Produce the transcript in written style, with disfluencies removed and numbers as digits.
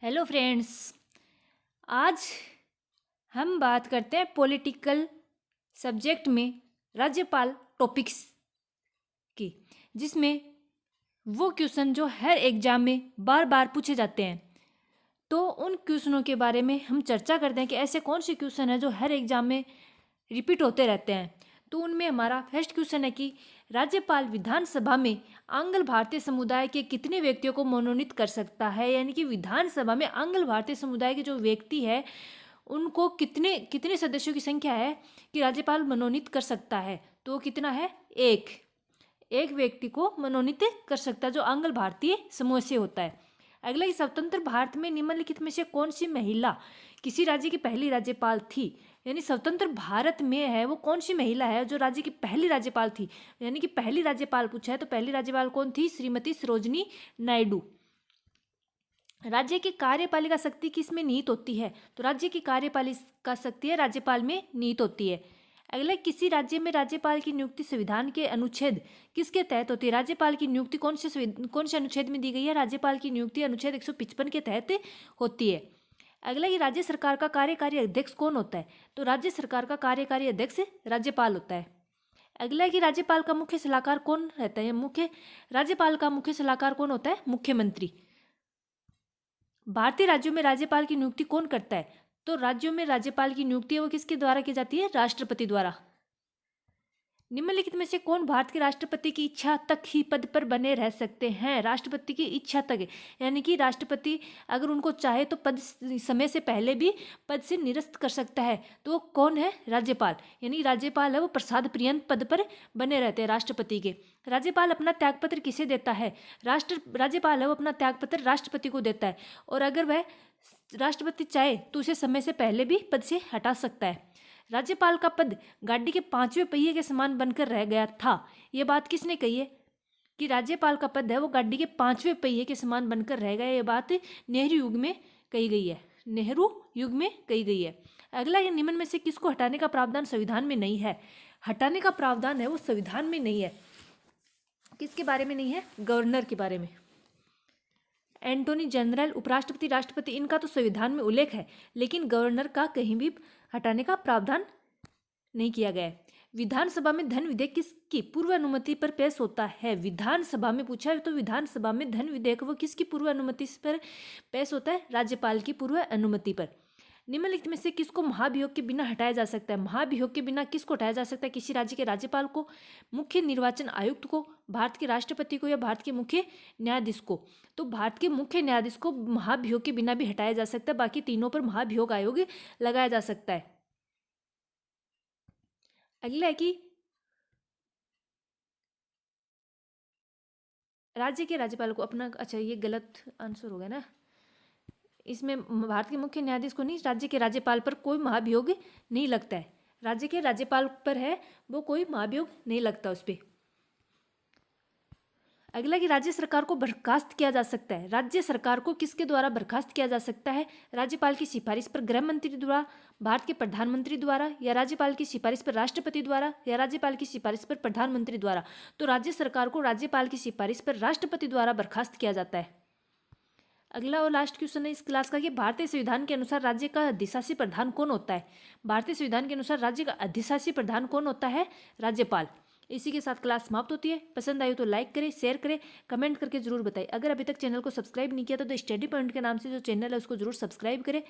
Hello friends. आज हम बात करते हैं पॉलिटिकल सब्जेक्ट में राज्यपाल टॉपिक्स की, जिसमें वो क्वेश्चन जो हर एग्जाम में बार बार पूछे जाते हैं। तो उन क्वेश्चनों के बारे में हम चर्चा करते हैं कि ऐसे कौन से क्वेश्चन हैं जो हर एग्जाम में रिपीट होते रहते हैं। तो उनमें हमारा फर्स्ट क्वेश्चन है कि राज्यपाल विधानसभा में आंग्ल भारतीय समुदाय के कितने व्यक्तियों को मनोनीत कर सकता है, यानी कि विधानसभा में आंग्ल भारतीय समुदाय के जो व्यक्ति है उनको कितने कितने सदस्यों की संख्या है कि राज्यपाल मनोनीत कर सकता है। तो वो कितना है? एक व्यक्ति को मनोनीत कर सकता है जो आंग्ल भारतीय समूह से होता है। अगला, स्वतंत्र भारत में निम्नलिखित में से कौन सी महिला किसी राज्य की पहली राज्यपाल थी, यानी स्वतंत्र भारत में है वो कौन सी महिला है जो राज्य की पहली राज्यपाल थी, यानी कि पहली राज्यपाल पूछा है तो पहली राज्यपाल कौन थी? श्रीमती सरोजिनी नायडू। राज्य की कार्यपालिका शक्ति किस में निहित होती है? तो राज्य की कार्यपालिका शक्ति है राज्यपाल में निहित होती है। अगला, किसी राज्य में राज्यपाल की नियुक्ति संविधान के अनुच्छेद किसके तहत होती है? राज्यपाल की नियुक्ति कौन से अनुच्छेद में दी गई है? राज्यपाल की नियुक्ति अनुच्छेद 155 के तहत होती है। अगला, ये राज्य सरकार का कार्यकारी अध्यक्ष कौन होता है? तो राज्य सरकार का कार्यकारी अध्यक्ष राज्यपाल होता है। अगला, कि राज्यपाल का मुख्य सलाहकार कौन रहता है? राज्यपाल का मुख्य सलाहकार कौन होता है? मुख्यमंत्री। भारतीय राज्यों में राज्यपाल की नियुक्ति कौन करता है? तो राज्यों में राज्यपाल की नियुक्ति है वो किसके द्वारा की जाती है? राष्ट्रपति द्वारा। निम्नलिखित में से कौन भारत के राष्ट्रपति की इच्छा तक ही पद पर बने रह सकते हैं? राष्ट्रपति की इच्छा तक, यानी कि राष्ट्रपति अगर उनको चाहे तो पद समय से पहले भी पद से निरस्त कर सकता है। तो वो कौन है? राज्यपाल। यानी राज्यपाल है वो प्रसाद पर्यंत पद पर बने रहते हैं राष्ट्रपति के। राज्यपाल अपना त्यागपत्र किसे देता है? राज्यपाल है वो अपना त्यागपत्र राष्ट्रपति को देता है, और अगर वह राष्ट्रपति चाहे तो उसे समय से पहले भी पद से हटा सकता है। राज्यपाल का पद गाड़ी के 5वें पहिए के समान बनकर रह गया था। यह बात किसने कही है कि राज्यपाल का पद है वो गाड़ी के 5वें पहिए के समान बनकर रह गया? यह बात नेहरू युग में कही गई है। नेहरू युग में कही गई है। अगला, ये निम्न में से किसको हटाने का प्रावधान संविधान में नहीं है? हटाने का प्रावधान है वो संविधान में नहीं है। किसके बारे में नहीं है? गवर्नर के बारे में। एंटोनी जनरल, उपराष्ट्रपति, राष्ट्रपति, इनका तो संविधान में उल्लेख है, लेकिन गवर्नर का कहीं भी हटाने का प्रावधान नहीं किया गया है। विधानसभा में धन विधेयक किसकी पूर्व अनुमति पर पेश होता है? विधानसभा में पूछा है तो विधानसभा में धन विधेयक वो किसकी पूर्व अनुमति पर पेश होता है? राज्यपाल की पूर्व अनुमति पर। निम्नलिखित में से किसको महाभियोग के बिना हटाया जा सकता है? महाभियोग के बिना किसको हटाया जा सकता है? किसी राज्य के राज्यपाल को, मुख्य निर्वाचन आयुक्त को, भारत के राष्ट्रपति को, या भारत के मुख्य न्यायाधीश को। तो भारत के मुख्य न्यायाधीश को महाभियोग के बिना भी हटाया जा सकता है, बाकी तीनों पर महाभियोग आयोग लगाया जा सकता है। अगला है कि राज्य के राज्यपाल को अपना, अच्छा ये गलत आंसर हो गया ना, इसमें भारत के मुख्य न्यायाधीश को नहीं, राज्य के राज्यपाल पर कोई महाभियोग नहीं लगता है। राज्य के राज्यपाल पर है वो कोई महाभियोग नहीं लगता उस पर। अगला, कि राज्य सरकार को बर्खास्त किया जा सकता है। राज्य सरकार को किसके द्वारा बर्खास्त किया जा सकता है? राज्यपाल की सिफारिश पर गृह मंत्री द्वारा, भारत के प्रधानमंत्री द्वारा, या राज्यपाल की सिफारिश पर राष्ट्रपति द्वारा, या राज्यपाल की सिफारिश पर प्रधानमंत्री द्वारा। तो राज्य सरकार को राज्यपाल की सिफारिश पर राष्ट्रपति द्वारा बर्खास्त किया जाता है। अगला और लास्ट क्वेश्चन है इस क्लास का कि भारतीय संविधान के अनुसार राज्य का अधिशासी प्रधान कौन होता है? भारतीय संविधान के अनुसार राज्य का अधिशासी प्रधान कौन होता है? राज्यपाल। इसी के साथ क्लास समाप्त होती है। पसंद आई हो तो लाइक करें, शेयर करें, कमेंट करके जरूर बताएं। अगर अभी तक चैनल को सब्सक्राइब नहीं किया तो स्टडी पॉइंट के नाम से जो चैनल है उसको जरूर सब्सक्राइब करें।